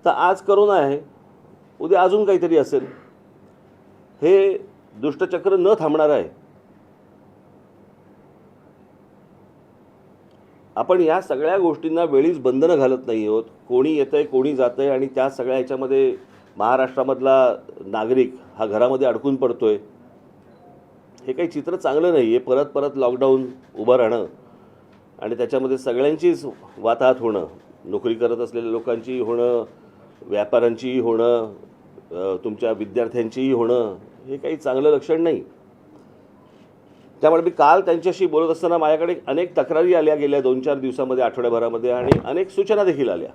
तर आज करोना आहे, उद्या अजून काहीतरी असेल. हे दुष्टचक्र न थांबणार आहे. आपण या सगळ्या गोष्टींना वेळीच बंधनं घालत नाही आहोत. कोणी येतंय, कोणी जातंय आणि त्या सगळ्या ह्याच्यामध्ये महाराष्ट्रामधला नागरिक हा घरामध्ये अडकून पडतोय. हे काही चित्र चांगलं नाही आहे. परत परत लॉकडाऊन उभं राहणं आणि त्याच्यामध्ये सगळ्यांचीच वाताहत होणं, नोकरी करत असलेल्या लोकांचीही होणं, व्यापाऱ्यांचीही होणं, तुमच्या विद्यार्थ्यांचीही होणं, हे काही चांगलं लक्षण नाही. त्यामुळे मी काल त्यांच्याशी बोलत असताना माझ्याकडे अनेक तक्रारी आल्या गेल्या 2-4 दिवसामध्ये, आठवड्याभरामध्ये, आणि अनेक सूचना देखील आल्या.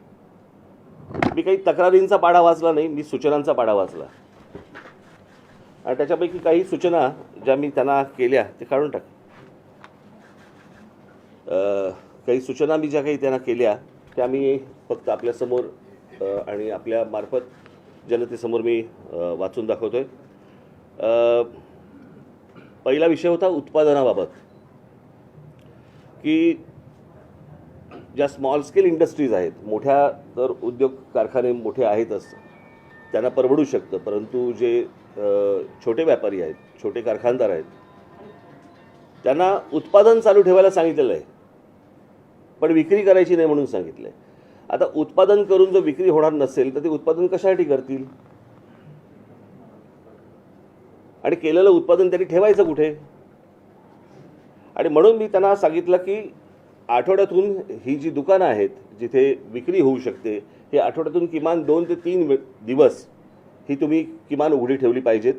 मी काही तक्रारींचा पाढा वाचला नाही, मी सूचनांचा पाढा वाचला. आणि त्याच्यापैकी काही सूचना ज्या मी त्यांना केल्या ते काढून टाक. काही सूचना मी ज्या काही त्यांना केल्या त्या मी फक्त आपल्यासमोर आणि आपल्या मार्फत जनतेसमोर मी वाचून दाखवतोय. पहिला विषय होता उत्पादनाबाबत, की ज्या स्मॉल स्केल इंडस्ट्रीज आहेत, मोठ्या तर उद्योग कारखाने मोठे आहेतच, त्यांना परवडू शकतं, परंतु जे छोटे व्यापारी आहेत, छोटे कारखानदार आहेत, त्यांना उत्पादन चालू ठेवायला सांगितलेलं आहे, पण विक्री करायची नाही म्हणून सांगितलं आहे. आता उत्पादन करून जर विक्री होणार नसेल तर ते उत्पादन कशासाठी करतील? आणि केलेलं उत्पादन त्यांनी ठेवायचं कुठे? आणि म्हणून मी त्यांना सांगितलं की आठवड्यातून ही जी दुकानं आहेत जिथे विक्री होऊ शकते, हे आठवड्यातून किमान 2 ते 3 दिवस ही तुम्ही किमान उघडी ठेवली पाहिजेत.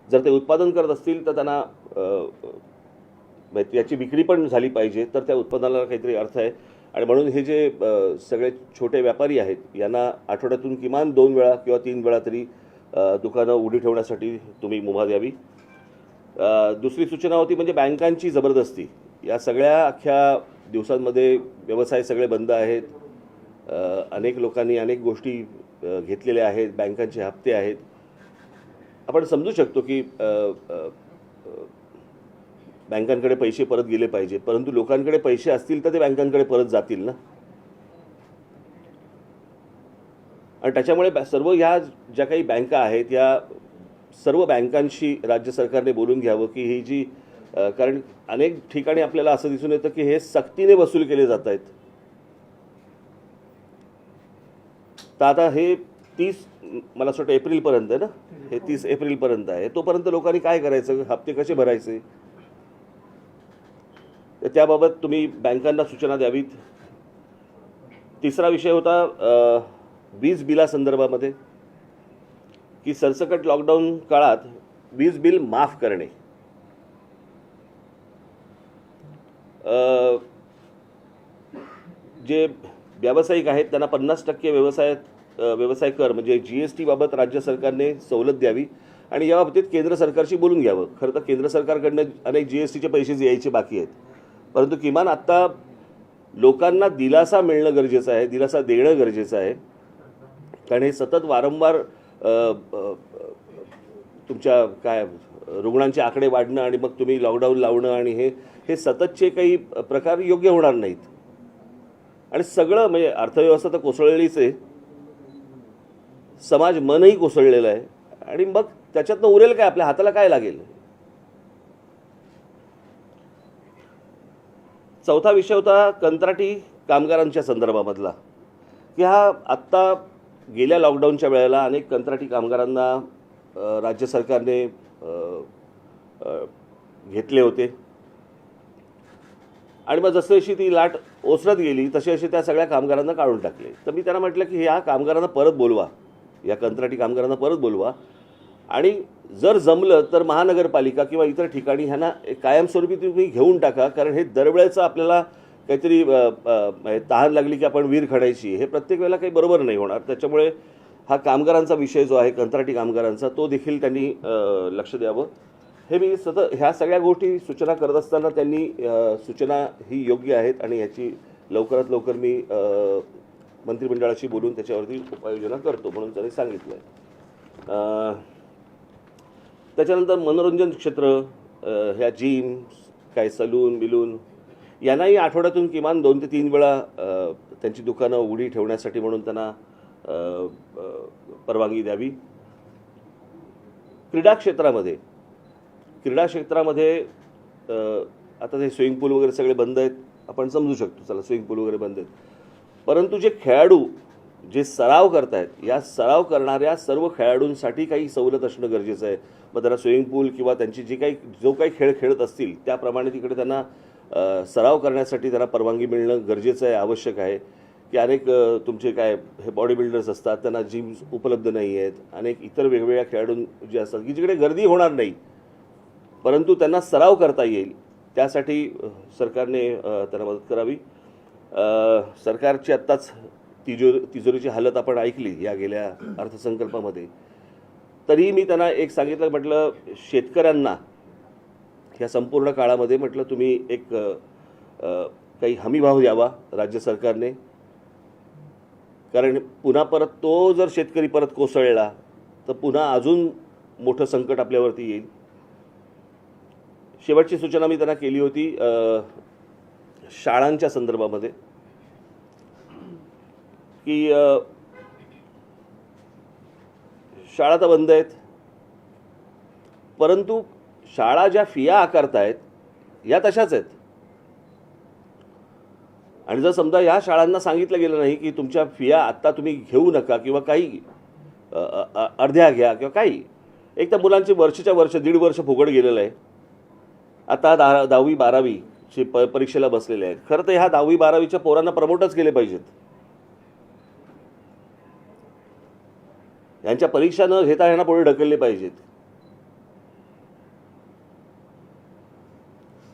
जर ते उत्पादन करत असतील तर त्यांना याची विक्री पण झाली पाहिजे, तर त्या उत्पादनाला काहीतरी अर्थ आहे. आणि म्हणून हे जे सगळे छोटे व्यापारी आहेत यांना आठवड्यातून किमान 2 वेळा किंवा 3 वेळा तरी दुकानं उघडी ठेवण्यासाठी तुम्ही मुभा द्यावी. दुसरी सूचना होती म्हणजे बँकांची जबरदस्ती. या सगळ्या अख्ख्या दिवसांमध्ये व्यवसाय सगळे बंद आहेत. अनेक लोकांनी अनेक गोष्टी घेतलेल्या आहेत, बँकांचे हप्ते आहेत. आपण समजू शकतो की बँकांकडे पैसे परत गेले पाहिजेत, परंतु लोकांकडे पैसे असतील तर ते बँकांकडे परत जातील ना. आणि त्याच्यामुळे सर्व ह्या ज्या काही बँका आहेत या सर्व बँकांशी राज्य सरकारने बोलून घ्यावं की ही जी कारण अनेक ठिकाणी आपल्याला असं दिसून येतं की हे सक्तीने वसूल केले जात आहेत. तर आता हे 30 मला असं वाटतं एप्रिलपर्यंत आहे ना, हे 30 एप्रिलपर्यंत आहे. तोपर्यंत लोकांनी काय करायचं, हप्ते कसे भरायचे, तर त्याबाबत तुम्ही बँकांना सूचना द्यावीत. तिसरा विषय होता वीज बिलासंदर्भामध्ये, की सरसकट लॉकडाऊन काळात वीज बिल माफ करणे. जे व्यावसायिक आहेत त्यांना 50% व्यवसाय कर म्हणजे GST बाबत राज्य सरकारने सवलत द्यावी आणि या बाबतीत केंद्र सरकारशी बोलून घ्यावं. खरं तर केंद्र सरकारकडनं अनेक GSTचे पैसे यायचे बाकी आहेत, परंतु किमान आत्ता लोकांना दिलासा मिळणं गरजेचं आहे, दिलासा देणं गरजेचं आहे. कारण हे सतत वारंवार तुमच्या काय रुग्णांचे आकडे वाढणं आणि मग तुम्ही लॉकडाऊन लावणं आणि हे सततचे काही प्रकार योग्य होणार नाहीत. आणि सगळं म्हणजे अर्थव्यवस्था तर कोसळलेलीच आहे, समाज मनही कोसळलेलं आहे, आणि मग त्याच्यातनं उरेल काय, आपल्या हाताला काय लागेल. चौथा विषय होता कंत्राटी कामगारांच्या संदर्भामधला, की हा आत्ता गेल्या लॉकडाऊनच्या वेळेला अनेक कंत्राटी कामगारांना राज्य सरकारने घेतले होते आणि मग जशी ती लाट ओसरत गेली तशी त्या सगळ्या कामगारांना काढून टाकले. तर मी त्यांना म्हटलं की ह्या कामगारांना परत बोलवा, या कंत्राटी कामगारांना परत बोलवा, आणि जर जमलं तर महानगरपालिका किंवा इतर ठिकाणी ह्यांना कायमस्वरूपी तुम्ही घेऊन टाका. कारण हे दरवेळेचं आपल्याला काहीतरी तहान लागली की आपण वीर खणायची, हे प्रत्येक वेळेला काही बरोबर नाही होणार. त्याच्यामुळे हा कामगारांचा विषय जो आहे कंत्राटी कामगारांचा, तो देखील त्यांनी लक्ष द्यावं. हे मी सतत ह्या सगळ्या गोष्टी सूचना करत असताना त्यांनी सूचना ही योग्य आहेत आणि ह्याची लवकरात लवकर मी मंत्रिमंडळाशी बोलून त्याच्यावरती उपाययोजना करतो म्हणून त्यांनी सांगितलं आहे. त्याच्यानंतर मनोरंजन क्षेत्र, ह्या जिम काय सलून बिलून यांनाही आठवड्यातून किमान 2 ते 3 वेळा त्यांची दुकानं उघडी ठेवण्यासाठी म्हणून त्यांना परवानगी द्यावी. क्रीडा क्षेत्रामध्ये आता ते स्विमिंग पूल वगैरे सगळे बंद आहेत, आपण समजू शकतो, चला स्विमिंग पूल वगैरे बंद आहेत, परंतु जे खेळाडू जे सराव करतायत, या सराव करणाऱ्या सर्व खेळाडूंसाठी काही सवलत असणं गरजेचं आहे. मग त्यांना स्विमिंग पूल किंवा त्यांची जो काही खेळ खेळत असतील त्याप्रमाणे तिकडे त्यांना सराव करण्यासाठी त्यांना परवानगी मिळणं गरजेचं आहे, आवश्यक आहे. की अनेक तुमचे काय हे बॉडी बिल्डर्स असतात, त्यांना जिम्स उपलब्ध नाही आहेत, अनेक इतर वेगवेगळ्या खेळाडू जे असतात की जिकडे गर्दी होणार नाही परंतु त्यांना सराव करता येईल, त्यासाठी सरकारने त्यांना मदत करावी. सरकारची आत्ताच तिजोरीची हालत आपण ऐकली या गेल्या अर्थसंकल्पामध्ये. तरी मी त्यांना एक सांगितलं, म्हटलं शेतकऱ्यांना ह्या संपूर्ण काळामध्ये म्हटलं तुम्ही एक काही हमीभाव द्यावा राज्य सरकारने, कारण पुन्हा परत तो जर शेतकरी परत कोसळला तर पुन्हा अजून मोठं संकट आपल्यावरती येईल. शेवटची सूचना मी त्यांना केली होती शाळांच्या संदर्भामध्ये की शाळा तर बंद आहेत, परंतु शाळा ज्या फिया आकारतायत या तशाच आहेत. आणि जर समजा या शाळांना सांगितलं गेलं नाही की तुमच्या फिया आत्ता तुम्ही घेऊ नका किंवा काही अर्ध्या घ्या किंवा काही, एक तर मुलांची वर्षाच्या वर्ष 1.5 वर्ष फुकट गेलेलं आहे. आता 10वी 12वीची परीक्षेला बसलेले आहेत. खरं तर ह्या 10वी 12वीच्या पोरांना प्रमोटच केले पाहिजेत. यांच्या परीक्षा न घेता यांना पुढे ढकलले पाहिजेत.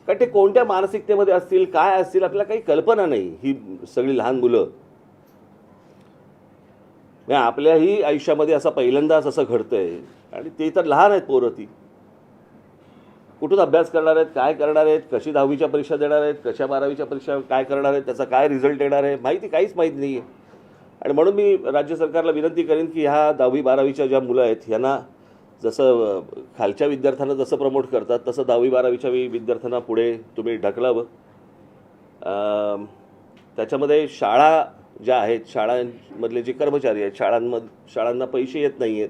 कारण ते कोणत्या मानसिकतेमध्ये असतील, काय असतील, आपल्याला काही कल्पना नाही. ही सगळी लहान मुलं, आपल्याही आयुष्यामध्ये असं पहिल्यांदाच असं घडतंय आणि ते तर लहान आहेत पोरं. ती कुठून अभ्यास करणार आहेत, काय करणार आहेत, कशी 10वीच्या परीक्षा देणार आहेत, कशा 12वीच्या परीक्षा काय करणार आहेत, त्याचा काय रिझल्ट येणार आहे, काहीच माहिती नाही आहे. आणि म्हणून मी राज्य सरकारला विनंती करेन की ह्या 10वी 12वीच्या ज्या मुलं आहेत यांना जसं खालच्या विद्यार्थ्यांना जसं प्रमोट करतात तसं 10वी 12वीच्या विद्यार्थ्यांना पुढे तुम्ही ढकलावं. त्याच्यामध्ये शाळा ज्या आहेत, शाळांमधले जे कर्मचारी आहेत, शाळांना पैसे येत नाही आहेत,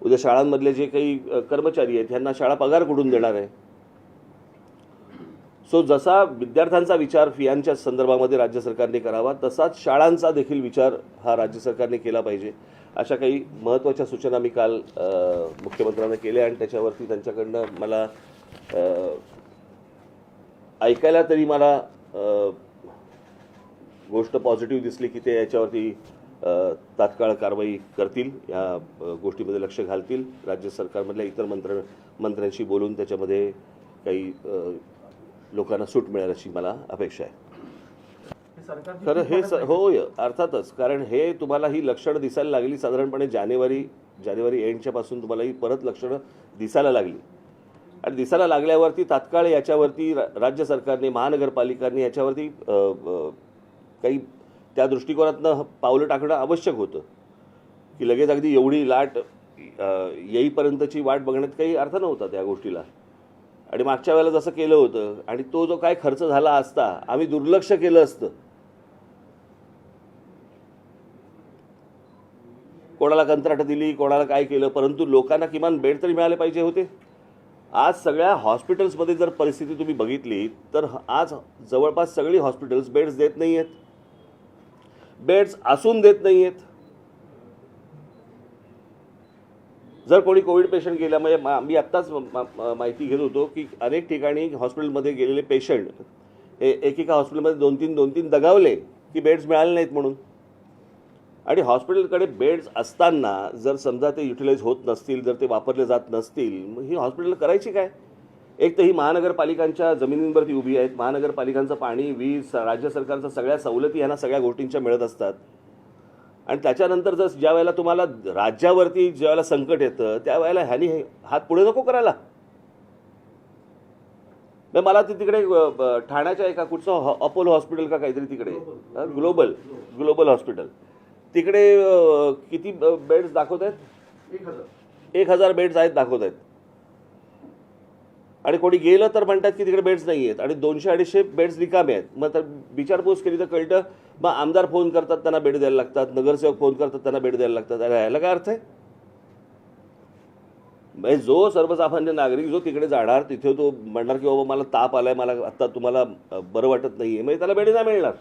उद्या शाळांमधले जे काही कर्मचारी आहेत ह्यांना शाळा पगार कुठून देणार आहे. सो जसा विद्यार्थ्यांचा विचार फियांच्या संदर्भामध्ये राज्य सरकारने करावा तसाच शाळांचा देखील विचार हा राज्य सरकारने केला पाहिजे. अशा काही महत्त्वाच्या सूचना मी काल मुख्यमंत्र्यांना केल्या आणि त्याच्यावरती त्यांच्याकडनं मला ऐकायला तरी मला गोष्ट पॉझिटिव्ह दिसली की ते याच्यावरती तात्काळ कारवाई करतील, या गोष्टीमध्ये लक्ष घालतील. राज्य सरकारमधल्या इतर मंत्र्यांशी बोलून त्याच्यामध्ये काही लोकांना सूट मिळेल अशी मला अपेक्षा आहे. खरं हे होय, अर्थातच, कारण हे तुम्हाला ही लक्षणं दिसायला लागली साधारणपणे जानेवारी एंडच्या पासून तुम्हाला ही परत लक्षणं दिसायला लागली. आणि दिसायला लागल्यावरती तात्काळ याच्यावरती राज्य सरकारने, महानगरपालिकांनी याच्यावरती काही त्या दृष्टिकोनातनं पावलं टाकणं आवश्यक होतं. की लगेच अगदी एवढी लाट येईपर्यंतची वाट बघण्यात काही अर्थ नव्हता त्या गोष्टीला. आणि मागच्या वेळेला जसं केलं होतं आणि तो जो काय खर्च झाला असता, आम्ही दुर्लक्ष केलं असतं, कोणाला कंत्राट दिली, कोणाला काय केलं, परंतु लोकांना किमान बेड तरी मिळाले पाहिजे होते. आज सगळ्या हॉस्पिटल्समध्ये जर परिस्थिती तुम्ही बघितली तर आज जवळपास सगळी हॉस्पिटल्स बेड्स देत नाही आहेत, बेड्स असून देत नाही आहेत. जर कोणी कोविड पेशंट गेला, म्हणजे मी आत्ताच माहिती घेत होतो की अनेक ठिकाणी हॉस्पिटलमध्ये गेलेले पेशंट हे एकेका हॉस्पिटलमध्ये 2-3 दगावले की बेड्स मिळाले नाहीत म्हणून. आणि हॉस्पिटलकडे बेड्स असताना जर समजा ते युटिलाइज होत नसतील, जर ते वापरले जात नसतील, मग ही हॉस्पिटल करायची काय? एक तर ही महानगरपालिकांच्या जमिनींवरती उभी आहेत, महानगरपालिकांचं पाणी, वीज, राज्य सरकारच्या सगळ्या सवलती यांना सगळ्या गोष्टींच्या मिळत असतात. आणि त्याच्यानंतर जर ज्या वेळेला तुम्हाला राज्यावरती ज्या वेळेला संकट येतं त्यावेळेला ह्यांनी हात पुढे नको करायला. मला ते तिकडे ठाण्याच्या एका कुठचं अपोलो हॉस्पिटल का काहीतरी तिकडे ग्लोबल हॉस्पिटल तिकडे किती बेड्स दाखवत आहेत? 1000 बेड्स आहेत दाखवत आहेत. आणि कोणी गेलं तर म्हणतात की तिकडे बेड्स नाही आहेत आणि 200-250 बेड्स रिकामे आहेत. मग तर विचारपूस केली तर कळतं, मग आमदार फोन करतात त्यांना बेड द्यायला लागतात, नगरसेवक फोन करतात त्यांना बेड द्यायला लागतात. अरे ह्याला काय अर्थ आहे? म्हणजे जो सर्वसामान्य नागरिक जो तिकडे जाणार तिथे तो म्हणणार की बाबा मला ताप आलाय, मला आता तुम्हाला बरं वाटत नाहीये, म्हणजे त्याला बेड नाही मिळणार.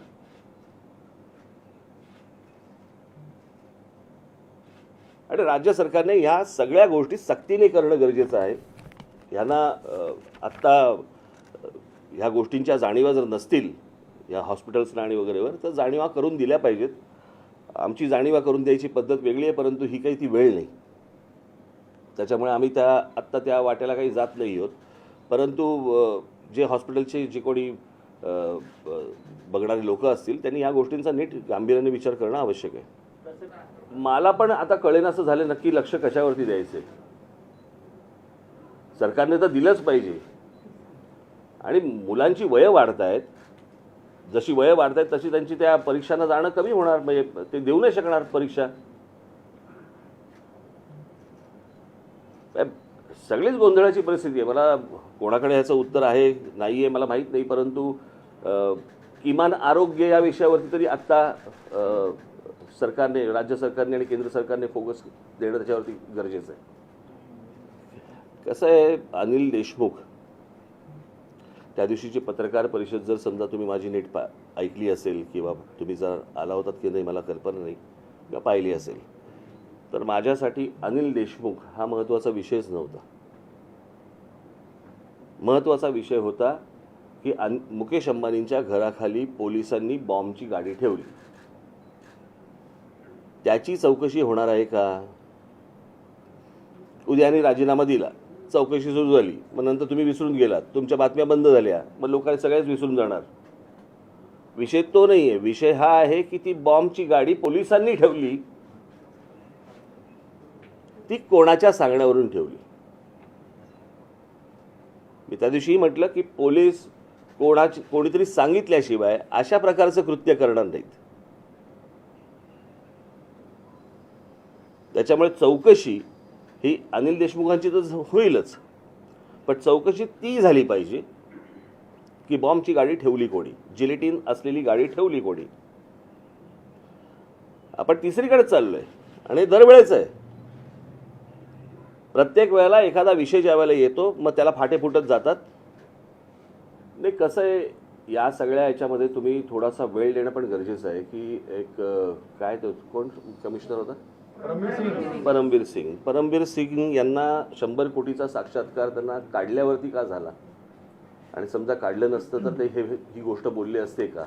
आणि राज्य सरकारने ह्या सगळ्या गोष्टी सक्तीने करणं गरजेचं आहे. यांना आत्ता ह्या गोष्टींच्या जाणीवा जर नसतील या हॉस्पिटल्सना आणि वगैरेवर, तर जाणीवा करून दिल्या पाहिजेत. आमची जाणीवा करून द्यायची पद्धत वेगळी आहे, परंतु ही काही ती वेळ नाही. त्याच्यामुळे आम्ही आत्ता त्या वाट्याला काही जात नाही आहोत. परंतु जे हॉस्पिटलचे जे कोणी बघणारे लोक असतील त्यांनी या गोष्टींचा नीट गांभीर्याने विचार करणं आवश्यक आहे. मला पण आता कळेन असं झालं नक्की लक्ष कशावरती द्यायचं. सरकारने तर दिलंच पाहिजे. आणि मुलांची वयं वाढत आहेत, जशी वयं वाढत आहेत तशी त्यांची त्या परीक्षांना जाणं कमी होणार, म्हणजे ते देऊ नाही शकणार परीक्षा. सगळीच गोंधळाची परिस्थिती आहे. मला कोणाकडे ह्याचं उत्तर आहे नाही आहे मला माहीत नाही, परंतु किमान आरोग्य या विषयावरती तरी आत्ता सरकारने, राज्य सरकारने आणि केंद्र सरकारने फोकस देणं त्याच्यावरती गरजेचं आहे. कसं आहे, अनिल देशमुख त्या दिवशीची पत्रकार परिषद जर समजा तुम्ही माझी नीट ऐकली असेल किंवा तुम्ही जर आला होतात की नाही मला कल्पना नाही, किंवा पाहिली असेल, तर माझ्यासाठी अनिल देशमुख हा महत्त्वाचा विषयच नव्हता. महत्त्वाचा विषय होता की मुकेश अंबानींच्या घराखाली पोलिसांनी बॉम्बची गाडी ठेवली, त्याची चौकशी होणार आहे का? उद्याने राजीनामा दिला, चौकशी सुरू झाली, मग नंतर तुम्ही विसरून गेलात, तुमच्या बातम्या बंद झाल्या, मग लोकांनी सगळ्याच विसरून जाणार. विषय तो नाही आहे. विषय हा आहे की ती बॉम्बची गाडी पोलिसांनी ठेवली, ती कोणाच्या सांगण्यावरून ठेवली. मी त्या दिवशी म्हटलं की पोलीस कोणीतरी सांगितल्याशिवाय अशा प्रकारचं कृत्य करणार नाहीत. त्याच्यामुळे चौकशी ही अनिल देशमुखांची तर होईलच, पण चौकशी ती झाली पाहिजे की बॉम्बची गाडी ठेवली कोणी, जिलेटिन असलेली गाडी ठेवली कोणी. आपण तिसरीकडे चाललोय आणि दरवेळेच आहे. प्रत्येक वेळेला एखादा विषय ज्या वेळेला येतो मग त्याला फाटे फुटत जातात. नाही, कसं आहे, या सगळ्या याच्यामध्ये तुम्ही थोडासा वेळ देणं पण गरजेचं आहे. की एक काय तो कोण कमिशनर होता, परमबीर सिंग यांना 100 कोटीचा साक्षात्कार त्यांना काढल्यावरती का झाला, आणि समजा काढलं नसतं तर ते ही गोष्ट बोलले असते का,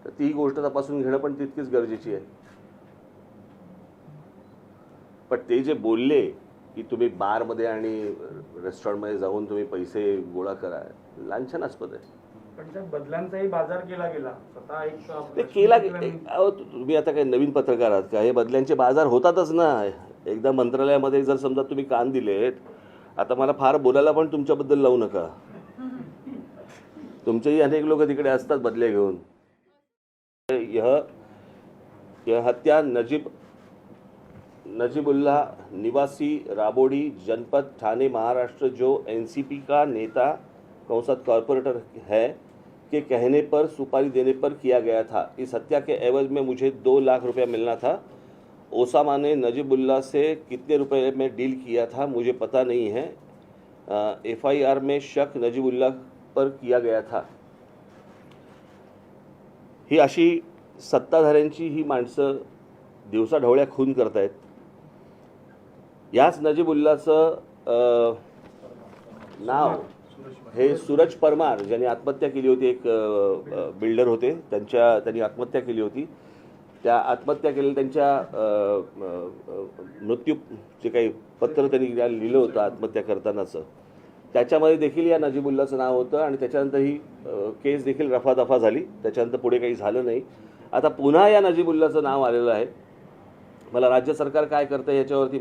तर ती गोष्ट तपासून घेणं पण तितकीच गरजेची आहे. पण ते जे बोलले की तुम्ही बारमध्ये आणि रेस्टॉरंटमध्ये जाऊन तुम्ही पैसे गोळा करा, लांछनास्पद आहे. पण त्या बदल्यांचाही बाजार केला गेला स्वतः एक केला. तुम्ही आता काही नवीन पत्रकार आहात का? हे बदल्यांचे बाजार होतातच ना. एकदा मंत्रालयामध्ये जर समजा तुम्ही कान दिलेत, आता मला फार बोलायला पण तुमच्याबद्दल लावू नका. तुमचेही अनेक लोक तिकडे असतात बदले घेऊन. यह हत्या नजीबुल्लाह निवासी राबोडी जनपद ठाणे महाराष्ट्र जो एनसीपी का नेता कौंसत कॉरपोरेटर है के कहने पर सुपारी देने पर किया गया था. इस हत्या के एवज में मुझे 2 लाख रुपया मिलना था. ओसामा ने नजीबुल्लाह से कितने रुपए में डील किया था मुझे पता नहीं है. एफआईआर में शक नजीबुल्लाह पर किया गया था. ही अशी सत्ताधाऱ्यांची ही माणसं दिवसाढवळ्या खून करतायत. याच नजीबुल्लाहचं नाव हे सूरज परमार ज्यांनी आत्महत्या केली होती, एक बिल्डर होते, त्यांनी आत्महत्या केली होती. त्या आत्महत्या केलेल्या त्यांच्या मृत्यू जे काही पत्र त्यांनी लिहिलं होतं आत्महत्या करतानाचं, त्याच्यामध्ये देखील या नजीबुल्लाहचं नाव होतं. आणि त्याच्यानंतर ही केस देखील रफादफा झाली. त्याच्यानंतर पुढे काही झालं नाही. आता पुन्हा या नजीबुल्लाहचं नाव आलेलं आहे. मला राज्य सरकार काय करतं याच्यावरती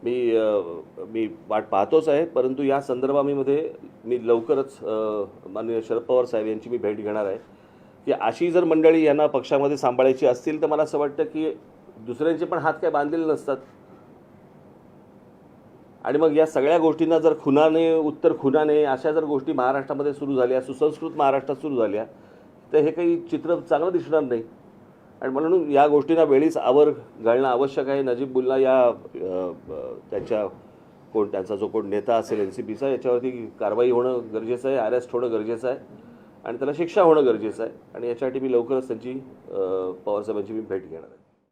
मी वाट पाहतोच आहे. परंतु या संदर्भामध्ये मी लवकरच माननीय शरद पवार साहेब यांची मी भेट घेणार आहे की अशी जर मंडळी यांना पक्षामध्ये सांभाळायची असतील तर मला असं वाटतं की दुसऱ्यांचे पण हात काय बांधलेले नसतात. आणि मग या सगळ्या गोष्टींना जर खुनाने उत्तर खुनाने अशा जर गोष्टी महाराष्ट्रामध्ये सुरू झाल्या, सुसंस्कृत महाराष्ट्रात सुरू झाल्या, तर हे काही चित्र चांगलं दिसणार नाही. आणि म्हणून या गोष्टींना वेळीच आवर घालणं आवश्यक आहे. नजीब मुल्ला या त्यांचा जो कोण नेता असेल NCPचा, याच्यावरती कारवाई होणं गरजेचं आहे, अरेस्ट होणं गरजेचं आहे आणि त्याला शिक्षा होणं गरजेचं आहे. आणि याच्यासाठी मी लवकरच त्यांची पवारसाहेबांची मी भेट घेणार आहे.